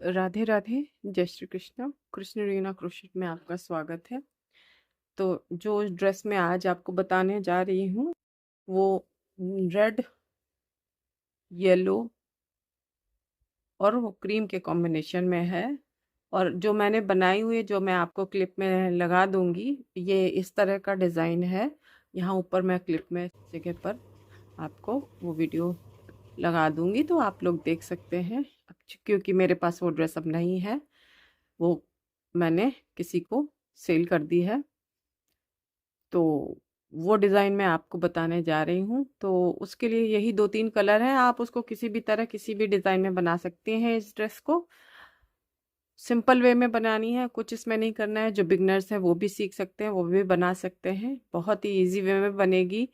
राधे राधे। जय श्री कृष्ण। कृष्ण रीना क्रोशेट में आपका स्वागत है। तो जो ड्रेस मैं आज आपको बताने जा रही हूँ वो रेड, येलो और वो क्रीम के कॉम्बिनेशन में है। और जो मैंने बनाई हुई है, जो मैं आपको क्लिप में लगा दूंगी, ये इस तरह का डिज़ाइन है। यहाँ ऊपर मैं क्लिप में जगह पर आपको वो वीडियो लगा दूंगी तो आप लोग देख सकते हैं। क्योंकि मेरे पास वो ड्रेस अब नहीं है, वो मैंने किसी को सेल कर दी है। तो वो डिज़ाइन मैं आपको बताने जा रही हूँ। तो उसके लिए यही 2-3 कलर हैं। आप उसको किसी भी तरह किसी भी डिज़ाइन में बना सकते हैं। इस ड्रेस को सिंपल वे में बनानी है, कुछ इसमें नहीं करना है। जो बिगनर्स हैं वो भी सीख सकते हैं, वो भी बना सकते हैं। बहुत ही इजी वे में बनेगी।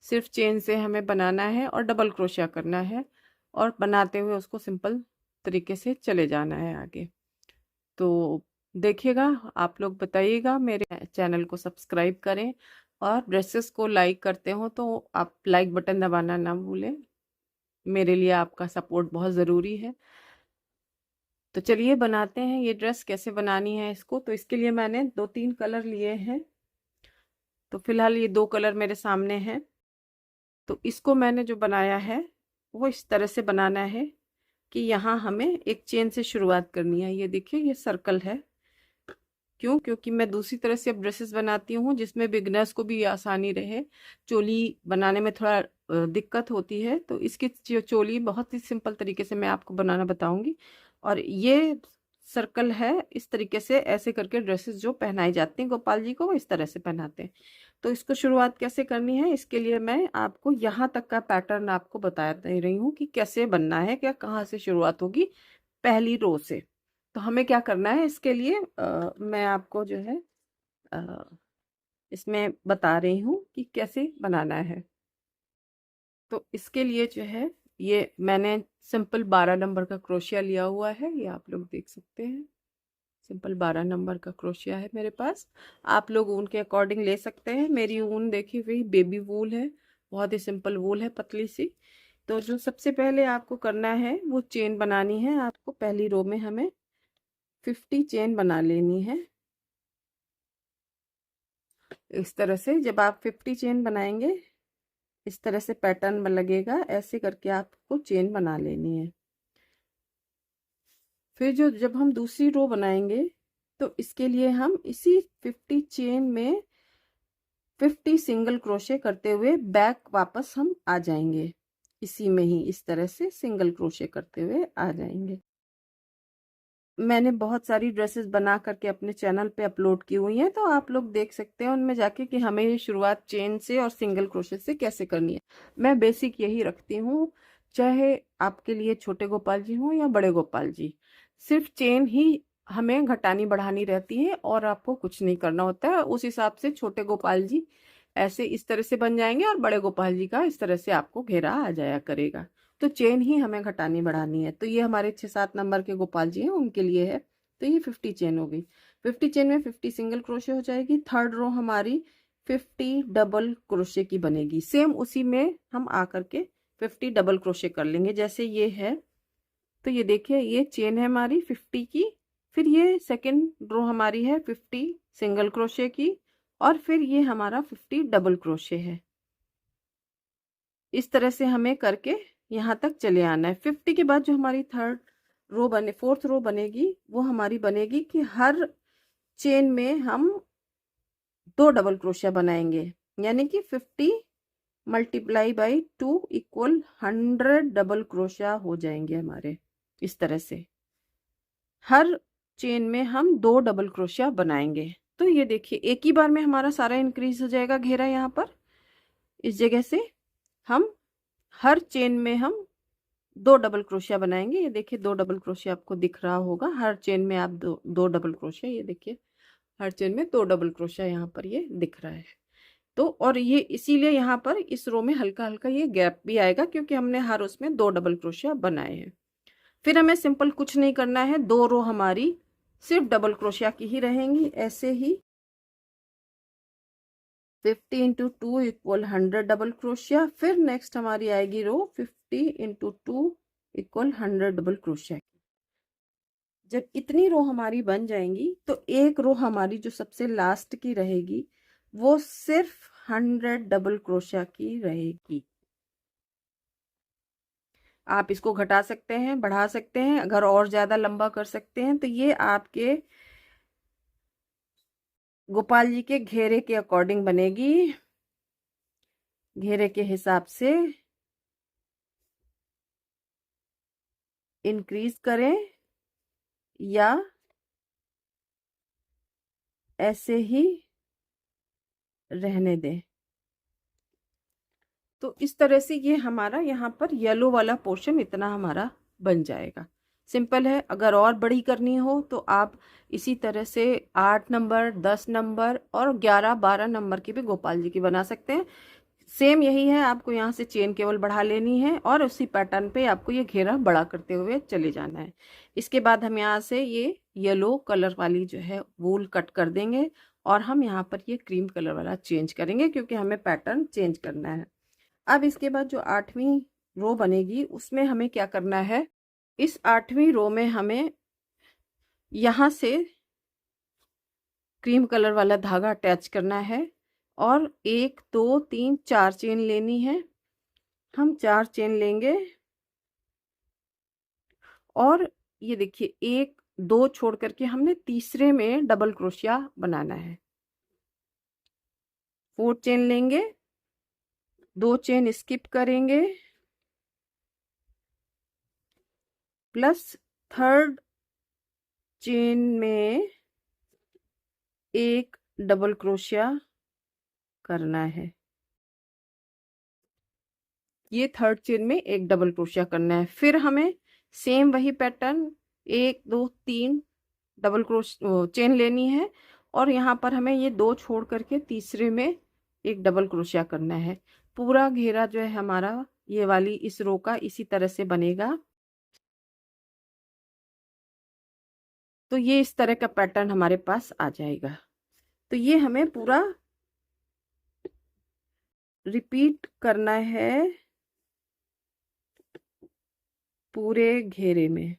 सिर्फ चेन से हमें बनाना है और डबल क्रोशिया करना है और बनाते हुए उसको सिंपल तरीके से चले जाना है आगे। तो देखिएगा, आप लोग बताइएगा। मेरे चैनल को सब्सक्राइब करें और ड्रेसेस को लाइक करते हो तो आप लाइक बटन दबाना ना भूलें। मेरे लिए आपका सपोर्ट बहुत ज़रूरी है। तो चलिए बनाते हैं। ये ड्रेस कैसे बनानी है इसको, तो इसके लिए मैंने 2-3 कलर लिए हैं। तो फिलहाल ये 2 कलर मेरे सामने हैं। तो इसको मैंने जो बनाया है वो इस तरह से बनाना है कि यहाँ हमें एक चेन से शुरुआत करनी है। ये देखिए, ये सर्कल है। क्यों? क्योंकि मैं दूसरी तरह से अब ड्रेसेस बनाती हूँ जिसमें बिगनर्स को भी आसानी रहे। चोली बनाने में थोड़ा दिक्कत होती है, तो इसकी चोली बहुत ही सिंपल तरीके से मैं आपको बनाना बताऊंगी। और ये सर्कल है। इस तरीके से ऐसे करके ड्रेसेस जो पहनाई जाती हैं गोपाल जी को, वो इस तरह से पहनाते हैं। तो इसको शुरुआत कैसे करनी है, इसके लिए मैं आपको यहाँ तक का पैटर्न आपको बता दे रही हूँ कि कैसे बनना है, क्या कहाँ से शुरुआत होगी। पहली रो से। तो हमें क्या करना है इसके लिए, मैं आपको जो है अ, इसमें बता रही हूँ कि कैसे बनाना है। तो इसके लिए जो है, ये मैंने सिंपल 12 नंबर का क्रोशिया लिया हुआ है। ये आप लोग देख सकते हैं। सिंपल 12 नंबर का क्रोशिया है मेरे पास। आप लोग ऊन के अकॉर्डिंग ले सकते हैं। मेरी ऊन देखी हुई बेबी वूल है, बहुत ही सिंपल वूल है, पतली सी। तो जो सबसे पहले आपको करना है वो चेन बनानी है। आपको पहली रो में हमें 50 चेन बना लेनी है। इस तरह से जब आप 50 चेन बनाएंगे, इस तरह से पैटर्न लगेगा। ऐसे करके आपको चेन बना लेनी है। फिर जब हम दूसरी रो बनाएंगे, तो इसके लिए हम इसी 50 चेन में 50 सिंगल क्रोशे करते हुए बैक वापस हम आ जाएंगे। इसी में ही इस तरह से सिंगल क्रोशे करते हुए आ जाएंगे। मैंने बहुत सारी ड्रेसेस बना करके अपने चैनल पे अपलोड की हुई हैं, तो आप लोग देख सकते हैं उनमें जाके कि हमें ये शुरुआत चेन से और सिंगल क्रोशे से कैसे करनी है। मैं बेसिक यही रखती हूँ, चाहे आपके लिए छोटे गोपाल जी हों या बड़े गोपाल जी। सिर्फ चेन ही हमें घटानी बढ़ानी रहती है और आपको कुछ नहीं करना होता है। उस हिसाब से छोटे गोपाल जी ऐसे इस तरह से बन जाएंगे और बड़े गोपाल जी का इस तरह से आपको घेरा आ जाया करेगा। तो चेन ही हमें घटानी बढ़ानी है। तो ये हमारे 6-7 नंबर के गोपाल जी हैं, उनके लिए है। तो ये 50 चेन हो गई। 50 चेन में 50 सिंगल क्रोशे हो जाएगी। थर्ड रो हमारी 50 डबल क्रोशे की बनेगी। सेम उसी में हम आकर के 50 डबल क्रोशे कर लेंगे जैसे ये है। तो ये देखिए, ये चेन है हमारी 50 की। फिर ये सेकेंड रो हमारी है 50 सिंगल क्रोशे की। और फिर ये हमारा 50 डबल क्रोशे है। इस तरह से हमें करके यहाँ तक चले आना है। 50 के बाद जो हमारी फोर्थ रो बनेगी, वो हमारी बनेगी कि हर चेन में हम 2 डबल क्रोशिया बनाएंगे। यानी कि 50 multiply by 2 equal 100 double crochet हो जाएंगे हमारे। इस तरह से हर चेन में हम 2 डबल क्रोशिया बनाएंगे। तो ये देखिए, एक ही बार में हमारा सारा इंक्रीज हो जाएगा घेरा। यहाँ पर इस जगह से हम हर चेन में हम 2 डबल क्रोशिया बनाएंगे। ये देखिए, 2 डबल क्रोशिया आपको दिख रहा होगा। हर चेन में आप दो डबल क्रोशिया, ये देखिए हर चेन में 2 डबल क्रोशिया यहाँ पर ये दिख रहा है। तो और ये इसीलिए यहाँ पर इस रो में हल्का हल्का ये गैप भी आएगा, क्योंकि हमने हर उसमें 2 डबल क्रोशिया बनाए हैं। फिर हमें सिंपल कुछ नहीं करना है। 2 रो हमारी सिर्फ डबल क्रोशिया की ही रहेंगी। ऐसे ही 50 इंटू 2 इक्वल 100 डबल क्रोशिया। फिर नेक्स्ट हमारी आएगी रो 50 इंटू 2 इक्वल 100 डबल क्रोशिया। जब इतनी रो हमारी बन जाएंगी तो एक रो हमारी जो सबसे लास्ट की रहेगी वो सिर्फ 100 डबल क्रोशिया की रहेगी। आप इसको घटा सकते हैं, बढ़ा सकते हैं, अगर और ज्यादा लंबा कर सकते हैं तो ये आपके गोपाल जी के घेरे के अकॉर्डिंग बनेगी। घेरे के हिसाब से इंक्रीज करें या ऐसे ही रहने दें। तो इस तरह से ये हमारा यहाँ पर येलो वाला पोर्शन इतना हमारा बन जाएगा। सिंपल है। अगर और बड़ी करनी हो तो आप इसी तरह से 8 नंबर, 10 नंबर और 11, 12 नंबर की भी गोपाल जी की बना सकते हैं। सेम यही है, आपको यहाँ से चेन केवल बढ़ा लेनी है और उसी पैटर्न पे आपको ये घेरा बड़ा करते हुए चले जाना है। इसके बाद हम यहाँ से ये येलो कलर वाली जो है वूल कट कर देंगे और हम यहाँ पर ये क्रीम कलर वाला चेंज करेंगे क्योंकि हमें पैटर्न चेंज करना है। अब इसके बाद जो 8वीं रो बनेगी उसमें हमें क्या करना है, इस 8वीं रो में हमें यहाँ से क्रीम कलर वाला धागा अटैच करना है और 1 2 3 4 चेन लेनी है। हम 4 चेन लेंगे और ये देखिए 1 2 छोड़ करके हमने तीसरे में डबल क्रोशिया बनाना है। 4 चेन लेंगे, 2 चेन स्किप करेंगे प्लस थर्ड चेन में एक डबल क्रोशिया करना है। ये थर्ड चेन में एक डबल क्रोशिया करना है। फिर हमें सेम वही पैटर्न 1 2 3 डबल क्रोश चेन लेनी है और यहाँ पर हमें ये 2 छोड़ करके तीसरे में एक डबल क्रोशिया करना है। पूरा घेरा जो है हमारा ये वाली इस रो का इसी तरह से बनेगा। तो ये इस तरह का पैटर्न हमारे पास आ जाएगा। तो ये हमें पूरा रिपीट करना है पूरे घेरे में।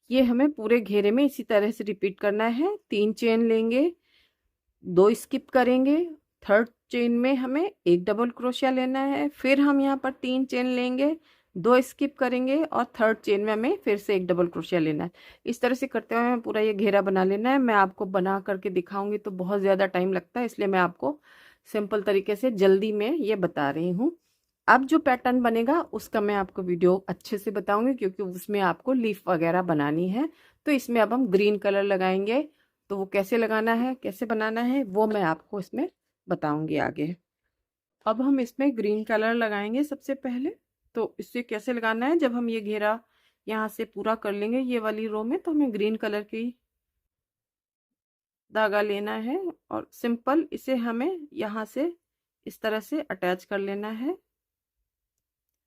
ये हमें पूरे घेरे में इसी तरह से रिपीट करना है। 3 चेन लेंगे, 2 स्किप करेंगे, थर्ड चेन में हमें एक डबल क्रोशिया लेना है। फिर हम यहाँ पर 3 चेन लेंगे, 2 स्किप करेंगे और थर्ड चेन में हमें फिर से एक डबल क्रोशिया लेना है। इस तरह से करते हुए हमें पूरा ये घेरा बना लेना है। मैं आपको बना करके दिखाऊंगी तो बहुत ज़्यादा टाइम लगता है, इसलिए मैं आपको सिंपल तरीके से जल्दी में ये बता रही हूँ। अब जो पैटर्न बनेगा उसका मैं आपको वीडियो अच्छे से बताऊंगी क्योंकि उसमें आपको लीफ वगैरह बनानी है। तो इसमें अब हम ग्रीन कलर लगाएंगे, तो वो कैसे लगाना है, कैसे बनाना है, वो मैं आपको इसमें बताऊंगी आगे। अब हम इसमें ग्रीन कलर लगाएंगे सबसे पहले। तो इससे कैसे लगाना है, जब हम ये घेरा यहाँ से पूरा कर लेंगे ये वाली रो में तो हमें ग्रीन कलर की धागा लेना है और सिंपल इसे हमें यहाँ से इस तरह से अटैच कर लेना है।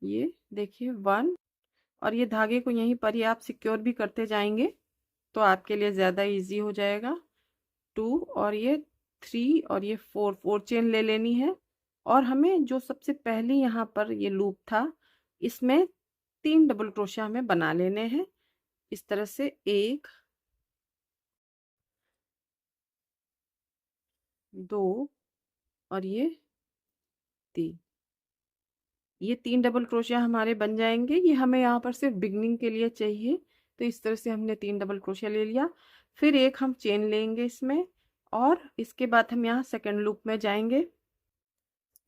ये देखिए 1 और ये धागे को यहीं पर ही आप सिक्योर भी करते जाएंगे तो आपके लिए ज़्यादा इजी हो जाएगा। 2 और ये 3 और ये 4 चेन ले लेनी है और हमें जो सबसे पहली यहाँ पर ये लूप था इसमें 3 डबल क्रोशिया हमें बना लेने हैं। इस तरह से 1 2 और ये 3, ये 3 डबल क्रोशिया हमारे बन जाएंगे। ये हमें यहाँ पर सिर्फ बिगनिंग के लिए चाहिए। तो इस तरह से हमने 3 डबल क्रोशिया ले लिया। फिर एक हम चेन लेंगे इसमें और इसके बाद हम यहाँ सेकंड लूप में जाएंगे।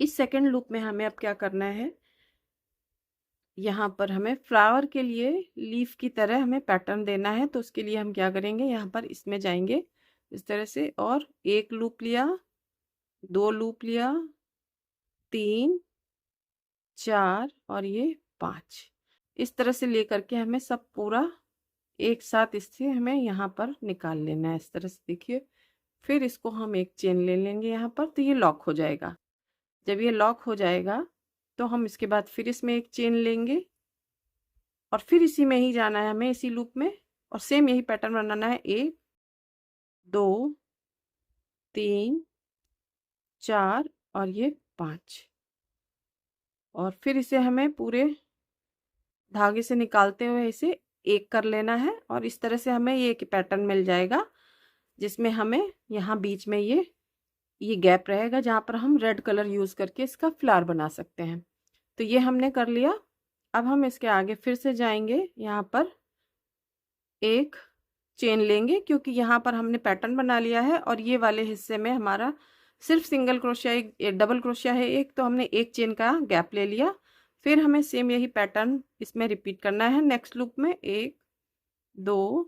इस सेकंड लूप में हमें अब क्या करना है, यहाँ पर हमें फ्लावर के लिए लीफ की तरह हमें पैटर्न देना है। तो उसके लिए हम क्या करेंगे, यहाँ पर इसमें जाएंगे इस तरह से और 1 लूप लिया, 2 लूप लिया, 3 4 और ये 5, इस तरह से लेकर के हमें सब पूरा एक साथ इससे हमें यहाँ पर निकाल लेना है। इस तरह से देखिए, फिर इसको हम एक चेन ले लेंगे यहाँ पर तो ये लॉक हो जाएगा। जब ये लॉक हो जाएगा तो हम इसके बाद फिर इसमें एक चेन लेंगे और फिर इसी में ही जाना है हमें, इसी लूप में, और सेम यही पैटर्न बनाना है। 1 2 3 4 और ये 5 और फिर इसे हमें पूरे धागे से निकालते हुए इसे एक कर लेना है और इस तरह से हमें ये एक पैटर्न मिल जाएगा जिसमें हमें यहाँ बीच में ये गैप रहेगा जहाँ पर हम रेड कलर यूज़ करके इसका फ्लावर बना सकते हैं। तो ये हमने कर लिया। अब हम इसके आगे फिर से जाएंगे, यहाँ पर एक चेन लेंगे क्योंकि यहाँ पर हमने पैटर्न बना लिया है और ये वाले हिस्से में हमारा सिर्फ सिंगल क्रोशिया एक डबल क्रोशिया है एक, तो हमने एक चेन का गैप ले लिया। फिर हमें सेम यही पैटर्न इसमें रिपीट करना है नेक्स्ट लूप में 1 2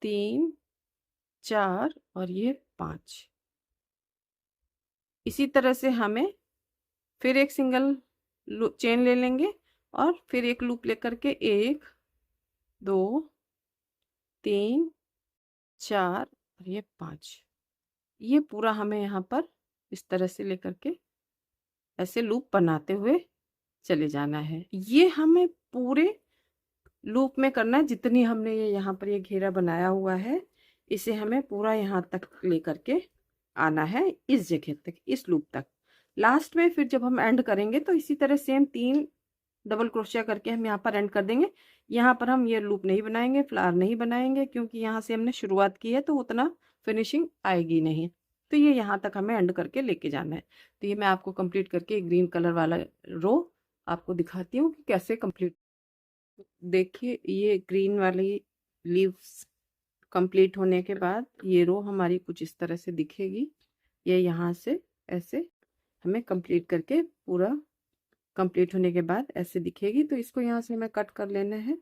3 4 और ये 5। इसी तरह से हमें फिर एक सिंगल चेन ले लेंगे और फिर एक लूप लेकर के 1 2 3 4 और ये 5, ये पूरा हमें यहाँ पर इस तरह से लेकर के ऐसे लूप बनाते हुए चले जाना है। ये हमें पूरे लूप में करना है, जितनी हमने ये यहाँ पर ये घेरा बनाया हुआ है इसे हमें पूरा यहाँ तक लेकर के आना है, इस जगह तक, इस लूप तक। लास्ट में फिर जब हम एंड करेंगे तो इसी तरह सेम 3 डबल क्रोशिया करके हम यहाँ पर एंड कर देंगे। यहाँ पर हम ये लूप नहीं बनाएंगे, फ्लावर नहीं बनाएंगे क्योंकि यहाँ से हमने शुरुआत की है तो उतना फिनिशिंग आएगी नहीं। तो ये यहाँ तक हमें एंड करके लेके जाना है। तो ये मैं आपको कंप्लीट करके ग्रीन कलर वाला रो आपको दिखाती हूँ कि कैसे कंप्लीट। देखिए ये ग्रीन वाली लीव्स कंप्लीट होने के बाद ये रो हमारी कुछ इस तरह से दिखेगी। ये यहाँ से ऐसे हमें कंप्लीट करके पूरा कंप्लीट होने के बाद ऐसे दिखेगी। तो इसको यहाँ से हमें कट कर लेना है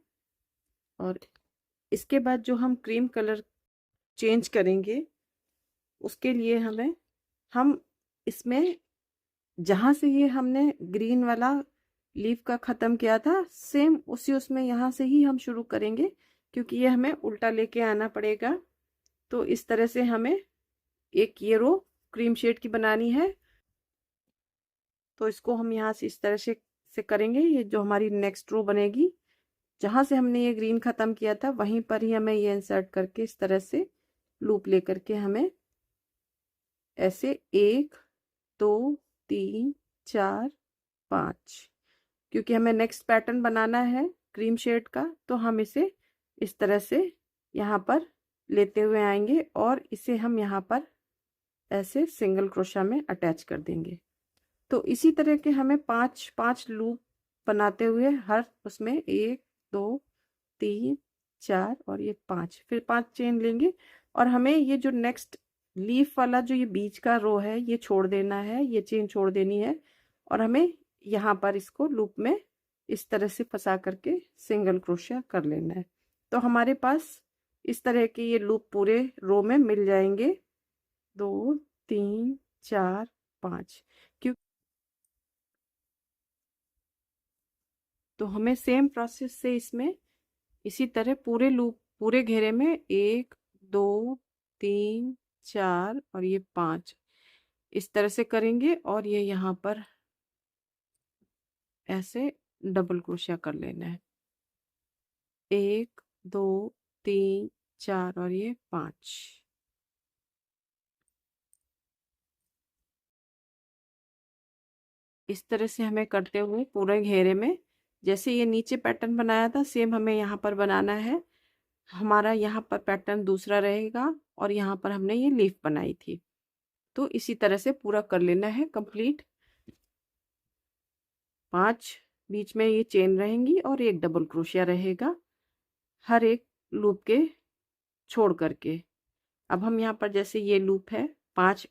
और इसके बाद जो हम क्रीम कलर चेंज करेंगे उसके लिए हम इसमें जहाँ से ये हमने ग्रीन वाला लीफ का ख़त्म किया था सेम उसी उसमें यहाँ से ही हम शुरू करेंगे क्योंकि ये हमें उल्टा लेके आना पड़ेगा। तो इस तरह से हमें एक ये रो क्रीम शेड की बनानी है। तो इसको हम यहाँ से इस तरह से करेंगे। ये जो हमारी नेक्स्ट रो बनेगी जहाँ से हमने ये ग्रीन ख़त्म किया था वहीं पर ही हमें ये इंसर्ट करके इस तरह से लूप लेकर के हमें ऐसे 1 2 3 4 5, क्योंकि हमें नेक्स्ट पैटर्न बनाना है क्रीम शेड का तो हम इसे इस तरह से यहाँ पर लेते हुए आएंगे और इसे हम यहाँ पर ऐसे सिंगल क्रोशा में अटैच कर देंगे। तो इसी तरह के हमें 5 लूप बनाते हुए हर उसमें 1 2 3 4 और ये 5, फिर 5 चेन लेंगे और हमें ये जो नेक्स्ट लीफ वाला जो ये बीच का रो है ये छोड़ देना है, ये चेन छोड़ देनी है और हमें यहाँ पर इसको लूप में इस तरह से फंसा करके सिंगल क्रोशिया कर लेना है। तो हमारे पास इस तरह के ये लूप पूरे रो में मिल जाएंगे 2 3 4 5। क्यों तो हमें सेम प्रोसेस से इसमें इसी तरह पूरे लूप पूरे घेरे में 1 2 3 4 और ये 5 इस तरह से करेंगे और ये यहाँ पर ऐसे डबल क्रोशिया कर लेना है 1 2 3 4 और ये 5। इस तरह से हमें करते हुए पूरे घेरे में जैसे ये नीचे पैटर्न बनाया था सेम हमें यहाँ पर बनाना है। हमारा यहाँ पर पैटर्न दूसरा रहेगा और यहाँ पर हमने ये लीफ बनाई थी। तो इसी तरह से पूरा कर लेना है कंप्लीट। 5 बीच में ये चेन रहेंगी और एक डबल क्रोशिया रहेगा हर एक लूप के छोड़ करके। अब हम यहाँ पर जैसे ये लूप है 5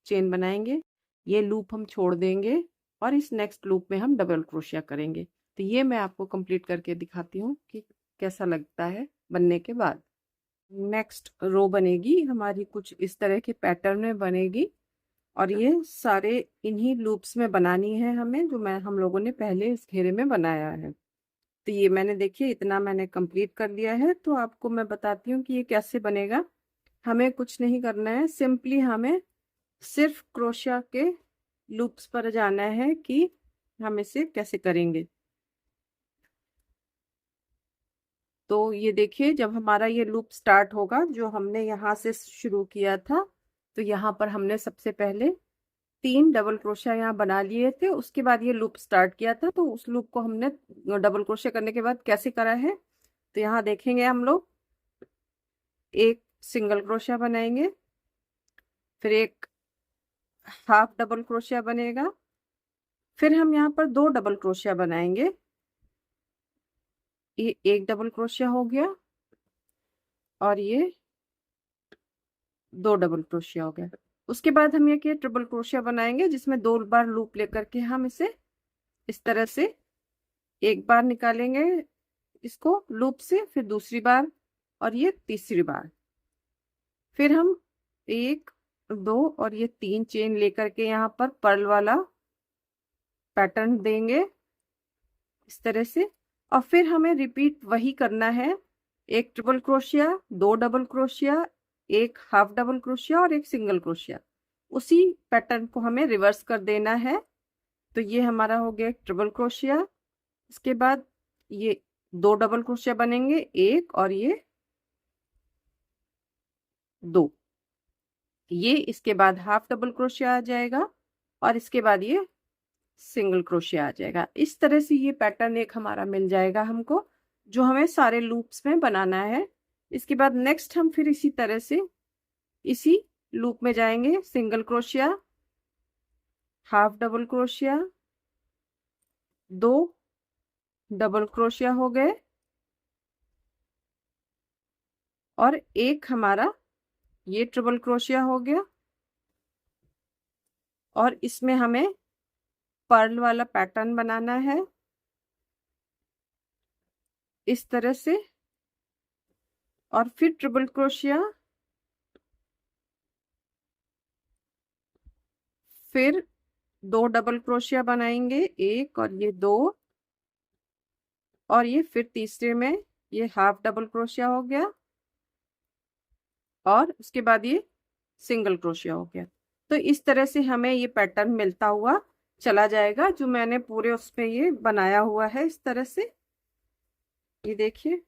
चेन बनाएंगे, ये लूप हम छोड़ देंगे और इस नेक्स्ट लूप में हम डबल क्रोशिया करेंगे। तो ये मैं आपको कंप्लीट करके दिखाती हूँ कि कैसा लगता है बनने के बाद। नेक्स्ट रो बनेगी हमारी कुछ इस तरह के पैटर्न में बनेगी और ये सारे इन्हीं लूप्स में बनानी है हमें जो हम लोगों ने पहले इस घेरे में बनाया है। तो ये मैंने देखिए इतना मैंने कंप्लीट कर लिया है। तो आपको मैं बताती हूँ कि ये कैसे बनेगा। हमें कुछ नहीं करना है, सिंपली हमें सिर्फ क्रोशिया के लूप्स पर जाना है कि हम इसे कैसे करेंगे। तो ये देखिए जब हमारा ये लूप स्टार्ट होगा जो हमने यहाँ से शुरू किया था तो यहाँ पर हमने सबसे पहले 3 डबल क्रोशिया यहाँ बना लिए थे। उसके बाद ये लूप स्टार्ट किया था, तो उस लूप को हमने डबल क्रोशिया करने के बाद कैसे करा है, तो यहाँ देखेंगे हम लोग एक सिंगल क्रोशिया बनाएंगे, फिर एक हाफ डबल क्रोशिया बनेगा, फिर हम यहाँ पर 2 डबल क्रोशिया बनाएंगे। ये एक डबल क्रोशिया हो गया और ये 2 डबल क्रोशिया हो गया। उसके बाद हम ये ट्रिपल क्रोशिया बनाएंगे, जिसमें 2 बार लूप लेकर के हम इसे इस तरह से एक बार निकालेंगे इसको लूप से, फिर दूसरी बार और ये तीसरी बार। फिर हम 1 2 और ये 3 चेन लेकर के यहाँ पर पर्ल वाला पैटर्न देंगे इस तरह से। और फिर हमें रिपीट वही करना है, एक ट्रिपल क्रोशिया, 2 डबल क्रोशिया, एक हाफ डबल क्रोशिया और एक सिंगल क्रोशिया। उसी पैटर्न को हमें रिवर्स कर देना है। तो ये हमारा हो गया एक ट्रिपल क्रोशिया। इसके बाद ये 2 डबल क्रोशिया बनेंगे, एक और ये 2। ये इसके बाद हाफ डबल क्रोशिया आ जाएगा और इसके बाद ये सिंगल क्रोशिया आ जाएगा। इस तरह से ये पैटर्न एक हमारा मिल जाएगा हमको, जो हमें सारे लूप्स में बनाना है। इसके बाद नेक्स्ट हम फिर इसी तरह से इसी लूप में जाएंगे, single crochet, half double crochet, 2 double crochet हो गए और एक हमारा ये ट्रिपल क्रोशिया हो गया। और इसमें हमें पर्ल वाला पैटर्न बनाना है इस तरह से, और फिर ट्रिपल क्रोशिया, फिर 2 डबल क्रोशिया बनाएंगे, एक और ये 2, और ये फिर तीसरे में ये हाफ डबल क्रोशिया हो गया और उसके बाद ये सिंगल क्रोशिया हो गया। तो इस तरह से हमें ये पैटर्न मिलता हुआ चला जाएगा, जो मैंने पूरे उसमें ये बनाया हुआ है इस तरह से। ये देखिए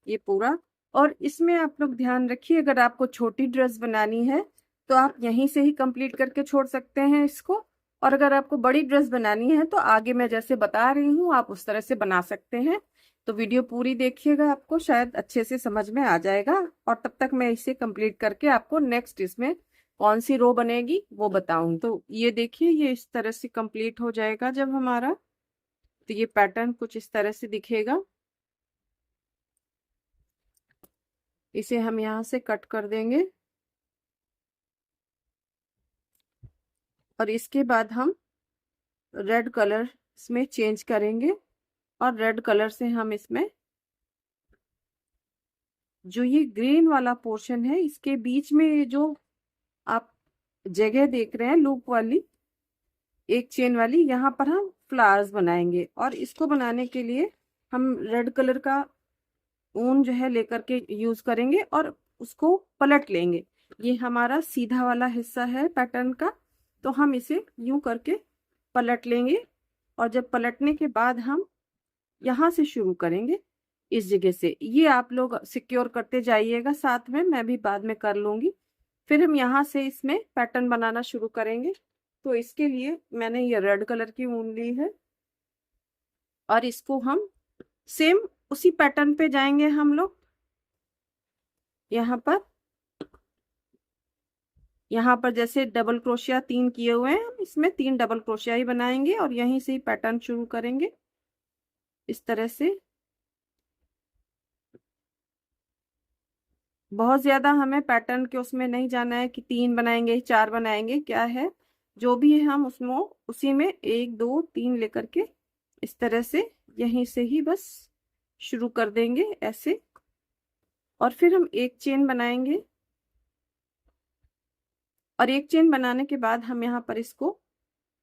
ये पूरा। और इसमें आप लोग ध्यान रखिए, अगर आपको छोटी ड्रेस बनानी है तो आप यहीं से ही कंप्लीट करके छोड़ सकते हैं इसको, और अगर आपको बड़ी ड्रेस बनानी है तो आगे मैं जैसे बता रही हूँ आप उस तरह से बना सकते हैं। तो वीडियो पूरी देखिएगा, आपको शायद अच्छे से समझ में आ जाएगा। और तब तक मैं इसे कंप्लीट करके आपको नेक्स्ट इसमें कौन सी रो बनेगी वो बताऊं। तो ये देखिए ये इस तरह से कंप्लीट हो जाएगा जब हमारा, तो ये पैटर्न कुछ इस तरह से दिखेगा। इसे हम यहाँ से कट कर देंगे और इसके बाद हम रेड कलर इसमें चेंज करेंगे, और रेड कलर से हम इसमें जो ये ग्रीन वाला पोर्शन है इसके बीच में ये जो आप जगह देख रहे हैं लूप वाली एक चेन वाली, यहाँ पर हम फ्लावर्स बनाएंगे। और इसको बनाने के लिए हम रेड कलर का ऊन जो है लेकर के यूज करेंगे और उसको पलट लेंगे। ये हमारा सीधा वाला हिस्सा है पैटर्न का, तो हम इसे यूं करके पलट लेंगे। और जब पलटने के बाद हम यहाँ से शुरू करेंगे इस जगह से। ये आप लोग सिक्योर करते जाइएगा, साथ में मैं भी बाद में कर लूंगी। फिर हम यहाँ से इसमें पैटर्न बनाना शुरू करेंगे। तो इसके लिए मैंने ये रेड कलर की ऊन ली है और इसको हम सेम उसी पैटर्न पे जाएंगे हम लोग। यहाँ पर जैसे डबल क्रोशिया 3 किए हुए हैं, हम इसमें 3 डबल क्रोशिया ही बनाएंगे और यहीं से ही पैटर्न शुरू करेंगे इस तरह से। बहुत ज्यादा हमें पैटर्न के उसमें नहीं जाना है कि 3 बनाएंगे 4 बनाएंगे, क्या है जो भी है हम उसमें उसी में 1 2 3 लेकर के इस तरह से यहीं से ही बस शुरू कर देंगे ऐसे। और फिर हम एक चेन बनाएंगे और एक चेन बनाने के बाद हम यहाँ पर इसको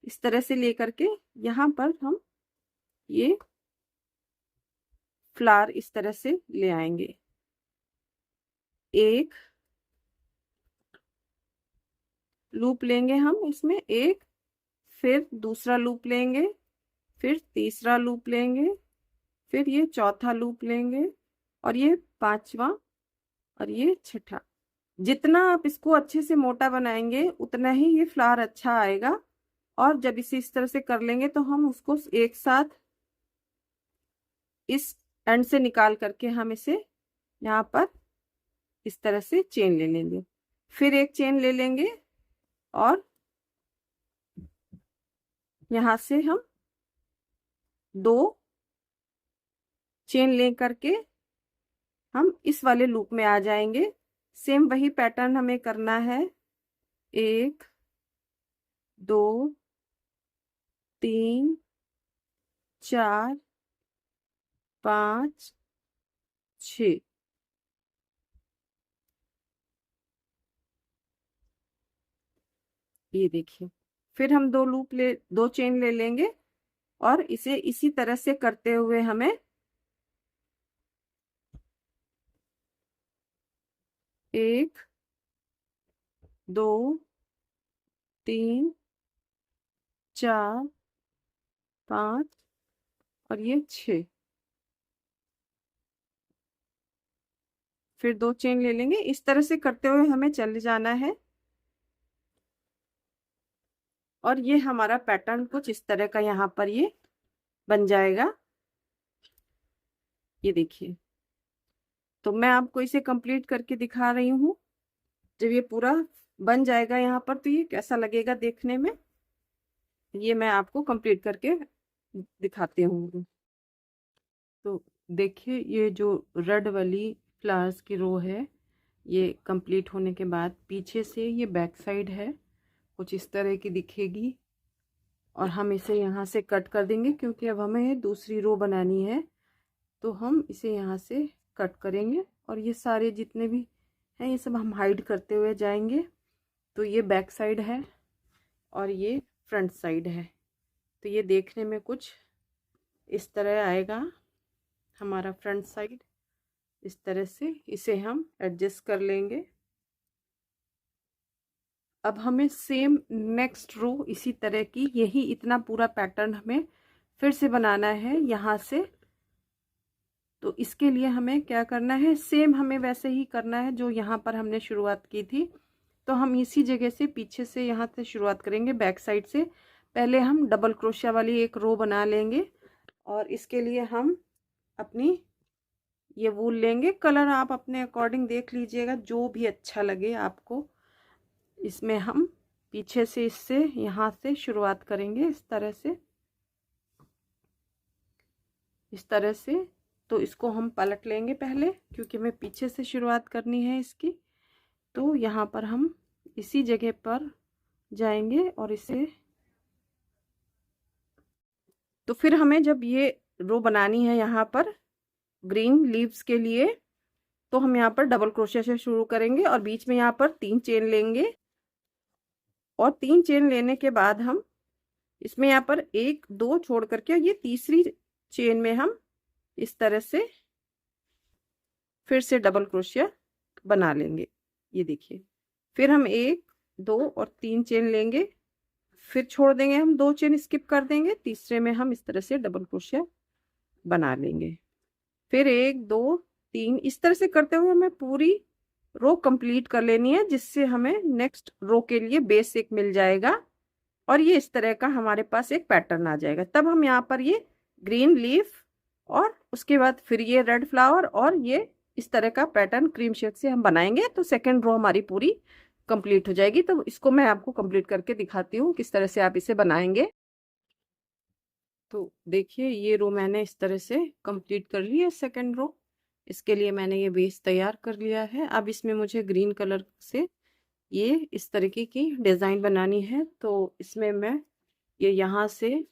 इस तरह से लेकर के यहाँ पर हम ये फ्लावर इस तरह से ले आएंगे। एक लूप लेंगे हम इसमें एक, फिर दूसरा लूप लेंगे, फिर तीसरा लूप लेंगे, फिर ये चौथा लूप लेंगे और ये पांचवा और ये छठा। जितना आप इसको अच्छे से मोटा बनाएंगे उतना ही ये फ्लावर अच्छा आएगा। और जब इसे इस तरह से कर लेंगे तो हम उसको एक साथ इस एंड से निकाल करके हम इसे यहाँ पर इस तरह से चेन ले लेंगे। फिर एक चेन ले लेंगे और यहाँ से हम 2 चेन ले करके हम इस वाले लूप में आ जाएंगे। सेम वही पैटर्न हमें करना है। 1 2 3 4 5 6। ये देखिए, फिर हम 2 चेन ले लेंगे और इसे इसी तरह से करते हुए हमें 1 2 3 4 5 और ये 6। फिर 2 चेन ले लेंगे। इस तरह से करते हुए हमें चले जाना है और ये हमारा पैटर्न कुछ इस तरह का यहाँ पर ये बन जाएगा। ये देखिए, तो मैं आपको इसे कंप्लीट करके दिखा रही हूँ। जब ये पूरा बन जाएगा यहाँ पर तो ये कैसा लगेगा देखने में, ये मैं आपको कंप्लीट करके दिखाती हूँ। तो देखिए, ये जो रेड वाली फ्लावर्स की रो है ये कंप्लीट होने के बाद पीछे से ये बैक साइड है, कुछ इस तरह की दिखेगी। और हम इसे यहाँ से कट कर देंगे क्योंकि अब हमें दूसरी रो बनानी है, तो हम इसे यहाँ से कट करेंगे। और ये सारे जितने भी हैं ये सब हम हाइड करते हुए जाएंगे। तो ये बैक साइड है और ये फ्रंट साइड है। तो ये देखने में कुछ इस तरह आएगा हमारा फ्रंट साइड। इस तरह से इसे हम एडजस्ट कर लेंगे। अब हमें सेम नेक्स्ट रो इसी तरह की यही इतना पूरा पैटर्न हमें फिर से बनाना है यहाँ से। तो इसके लिए हमें क्या करना है, सेम हमें वैसे ही करना है जो यहाँ पर हमने शुरुआत की थी। तो हम इसी जगह से पीछे से यहाँ से शुरुआत करेंगे बैक साइड से। पहले हम डबल क्रोशिया वाली एक रो बना लेंगे और इसके लिए हम अपनी ये वूल लेंगे। कलर आप अपने अकॉर्डिंग देख लीजिएगा जो भी अच्छा लगे आपको। इसमें हम पीछे से इससे यहाँ से शुरुआत करेंगे इस तरह से, इस तरह से। तो इसको हम पलट लेंगे पहले क्योंकि हमें पीछे से शुरुआत करनी है इसकी। तो यहाँ पर हम इसी जगह पर जाएंगे और इसे, तो फिर हमें जब ये रो बनानी है यहाँ पर ग्रीन लीव्स के लिए, तो हम यहाँ पर डबल क्रोशिया से शुरू करेंगे और बीच में यहाँ पर 3 चेन लेंगे। और 3 चेन लेने के बाद हम इसमें यहाँ पर 1 2 छोड़ करके ये तीसरी चेन में हम इस तरह से फिर से डबल क्रोशिया बना लेंगे। ये देखिए, फिर हम 1 2 और 3 चेन लेंगे, फिर छोड़ देंगे, हम 2 चेन स्किप कर देंगे, तीसरे में हम इस तरह से डबल क्रोशिया बना लेंगे। फिर 1 2 3 इस तरह से करते हुए हमें पूरी रो कंप्लीट कर लेनी है, जिससे हमें नेक्स्ट रो के लिए बेस एक मिल जाएगा और ये इस तरह का हमारे पास एक पैटर्न आ जाएगा। तब हम यहाँ पर ये ग्रीन लीफ और उसके बाद फिर ये रेड फ्लावर और ये इस तरह का पैटर्न क्रीम शेड से हम बनाएंगे। तो सेकेंड रो हमारी पूरी कंप्लीट हो जाएगी। तो इसको मैं आपको कंप्लीट करके दिखाती हूँ किस तरह से आप इसे बनाएंगे। तो देखिए, ये रो मैंने इस तरह से कंप्लीट कर ली है सेकेंड रो। इसके लिए मैंने ये बेस तैयार कर लिया है। अब इसमें मुझे ग्रीन कलर से ये इस तरीके की डिज़ाइन बनानी है। तो इसमें मैं ये यहाँ से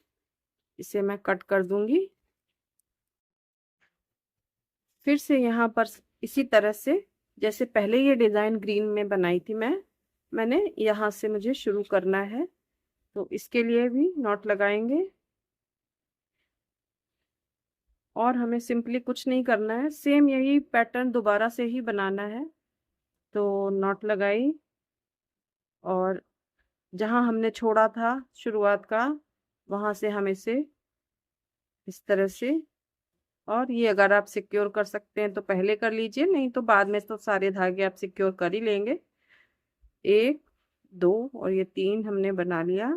इसे मैं कट कर दूंगी। फिर से यहाँ पर इसी तरह से जैसे पहले ये डिज़ाइन ग्रीन में बनाई थी मैंने यहाँ से मुझे शुरू करना है। तो इसके लिए भी नॉट लगाएंगे और हमें सिंपली कुछ नहीं करना है, सेम यही पैटर्न दोबारा से ही बनाना है। तो नॉट लगाई और जहाँ हमने छोड़ा था शुरुआत का वहाँ से हम इसे इस तरह से और ये अगर आप सिक्योर कर सकते हैं तो पहले कर लीजिए, नहीं तो बाद में तो सारे धागे आप सिक्योर कर ही लेंगे। 1 2 और ये 3 हमने बना लिया।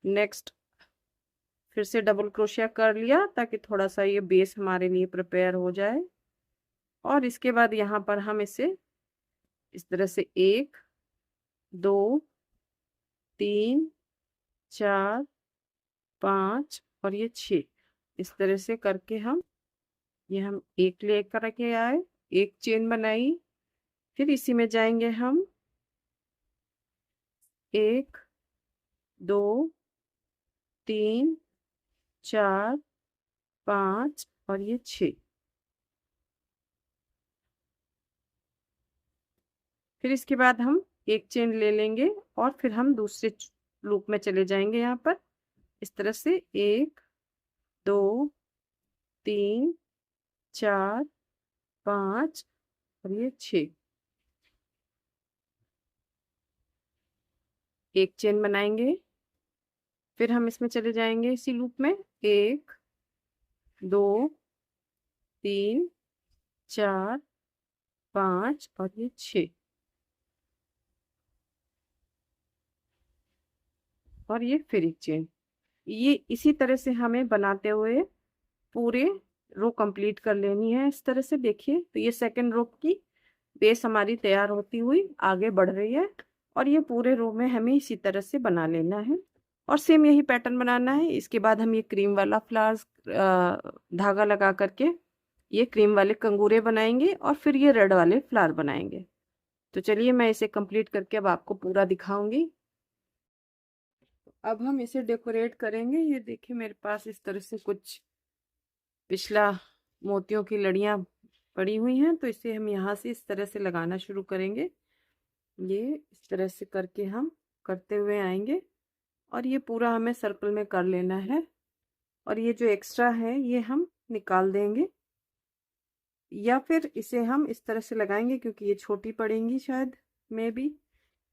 नेक्स्ट फिर से डबल क्रोशिया कर लिया ताकि थोड़ा सा ये बेस हमारे लिए प्रिपेयर हो जाए। और इसके बाद यहाँ पर हम इसे इस तरह से 1 2 3 4 5 और ये 6 इस तरह से करके हम एक लेकर के आए, एक चेन बनाई, फिर इसी में जाएंगे हम 1 2 3 4 5 और ये 6। फिर इसके बाद हम एक चेन ले लेंगे और फिर हम दूसरे लूप में चले जाएंगे। यहाँ पर इस तरह से 1 2 3 4 5 और ये 6 एक चेन बनाएंगे। फिर हम इसमें चले जाएंगे इसी लूप में 1 2 3 4 5 और ये 6 और ये फिर एक चेन। ये इसी तरह से हमें बनाते हुए पूरे रो कंप्लीट कर लेनी है। इस तरह से देखिए, तो ये सेकंड रो की बेस हमारी तैयार होती हुई आगे बढ़ रही है और ये पूरे रो में हमें इसी तरह से बना लेना है और सेम यही पैटर्न बनाना है। इसके बाद हम ये क्रीम वाला फ्लावर्स धागा लगा करके ये क्रीम वाले कंगूरे बनाएंगे और फिर ये रेड वाले फ्लावर बनाएंगे। तो चलिए मैं इसे कंप्लीट करके अब आपको पूरा दिखाऊंगी। अब हम इसे डेकोरेट करेंगे। ये देखिए मेरे पास इस तरह से कुछ पिछला मोतियों की लड़ियां पड़ी हुई हैं, तो इसे हम यहाँ से इस तरह से लगाना शुरू करेंगे। ये इस तरह से करके हम करते हुए आएंगे और ये पूरा हमें सर्कल में कर लेना है और ये जो एक्स्ट्रा है ये हम निकाल देंगे या फिर इसे हम इस तरह से लगाएंगे क्योंकि ये छोटी पड़ेंगी शायद में भी,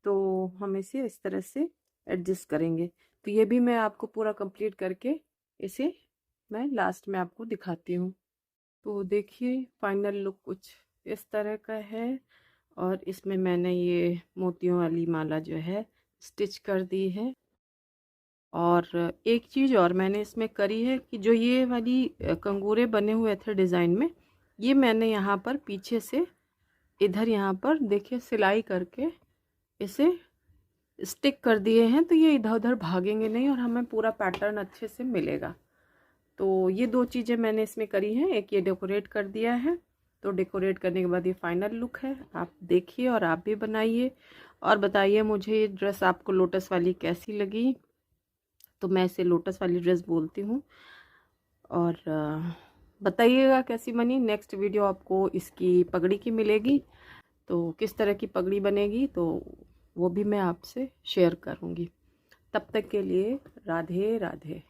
तो हम इसे इस तरह से एडजस्ट करेंगे। तो ये भी मैं आपको पूरा कंप्लीट करके इसे मैं लास्ट में आपको दिखाती हूँ। तो देखिए फाइनल लुक कुछ इस तरह का है और इसमें मैंने ये मोतियों वाली माला जो है स्टिच कर दी है। और एक चीज़ और मैंने इसमें करी है कि जो ये वाली कंगूरे बने हुए थे डिज़ाइन में, ये मैंने यहाँ पर पीछे से इधर यहाँ पर देखिए सिलाई करके इसे स्टिक कर दिए हैं, तो ये इधर उधर भागेंगे नहीं और हमें पूरा पैटर्न अच्छे से मिलेगा। तो ये दो चीज़ें मैंने इसमें करी हैं, एक ये डेकोरेट कर दिया है। तो डेकोरेट करने के बाद ये फाइनल लुक है। आप देखिए और आप भी बनाइए और बताइए मुझे ये ड्रेस आपको लोटस वाली कैसी लगी। तो मैं इसे लोटस वाली ड्रेस बोलती हूँ और बताइएगा कैसी बनी। नेक्स्ट वीडियो आपको इसकी पगड़ी की मिलेगी, तो किस तरह की पगड़ी बनेगी तो वो भी मैं आपसे शेयर करूँगी। तब तक के लिए राधे राधे।